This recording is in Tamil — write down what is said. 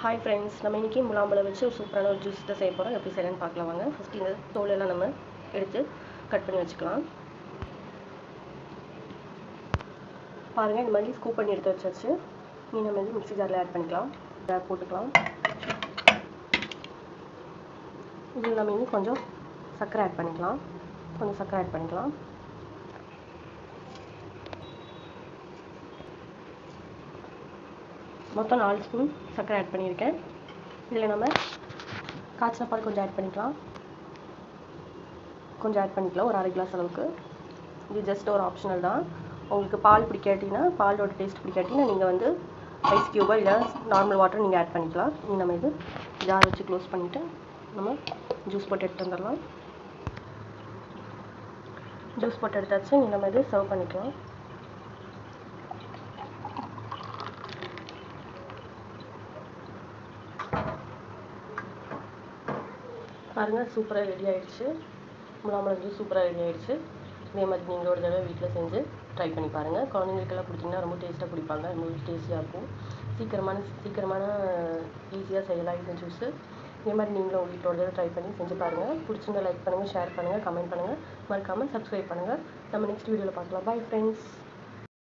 ஹாய் ஃப்ரெண்ட்ஸ், நம்ம இன்றைக்கி முலாம்பழம் வச்சு ஒரு சூப்பரான ஒரு ஜூஸ் தான் செய்ய போகிறோம். எப்படி செய்யலான்னு பார்க்கலாம் வாங்க. ஃபஸ்ட்டு இந்த தோலெல்லாம் நம்ம எடுத்து கட் பண்ணி வச்சுக்கலாம். பாருங்கள், இந்த மாதிரி ஸ்கூப் பண்ணி எடுத்து வச்சாச்சு. நீ நம்ம வந்து மிக்ஸி ஜாரில் ஆட் பண்ணிக்கலாம். ஜார் போட்டுக்கலாம். இதில் நம்ம இன்னும் கொஞ்சம் சர்க்கரை ஆட் பண்ணிக்கலாம். மொத்தம் 4 ஸ்பூன் சர்க்கரை ஆட் பண்ணியிருக்கேன். இதில் நம்ம காய்ச்சின பால் கொஞ்சம் ஆட் பண்ணிக்கலாம். ஒரு அரை கிளாஸ் அளவுக்கு. இது ஜஸ்ட் ஒரு ஆப்ஷனல் தான். உங்களுக்கு பால் பிடிக்காட்டினா, பாலோட டேஸ்ட் பிடிக்காட்டினா நீங்கள் வந்து ஐஸ் க்யூபோ இல்லை நார்மல் வாட்டர் நீங்கள் ஆட் பண்ணிக்கலாம். நம்ம இது ஜார் வச்சு க்ளோஸ் பண்ணிவிட்டு நம்ம ஜூஸ் போட்டு எடுத்து வந்துடலாம். ஜூஸ் போட்டு எடுத்தாச்சு. நம்ம இது சர்வ் பண்ணிக்கலாம். பாருங்கள், சூப்பராக ரெடி ஆகிடுச்சு. முலாம்பழம் ஜூஸ் சூப்பராக ரெடி ஆகிடுச்சு. இதே மாதிரி நீங்கள் ஒரு தடவை வீட்டில் செஞ்சு ட்ரை பண்ணி பாருங்கள். குழந்தைங்களுக்கெல்லாம் கொடுத்தீங்கன்னா ரொம்ப டேஸ்ட்டாக குடிப்பாங்க. ரொம்ப டேஸ்டியாக இருக்கும். சீக்கிரமான ஈஸியாக செய்யலாம் இந்த ஜூஸு. இதே மாதிரி நீங்களும் உங்கள் வீட்டில் ஒரு தடவை ட்ரை பண்ணி செஞ்சு பாருங்கள். பிடிச்சிருந்தா லைக் பண்ணுங்கள், ஷேர் பண்ணுங்கள், கமெண்ட் பண்ணுங்கள், மறக்காமல் சப்ஸ்கிரைப் பண்ணுங்கள். நம்ம நெக்ஸ்ட் வீடியோவில் பார்க்கலாம். Bye friends.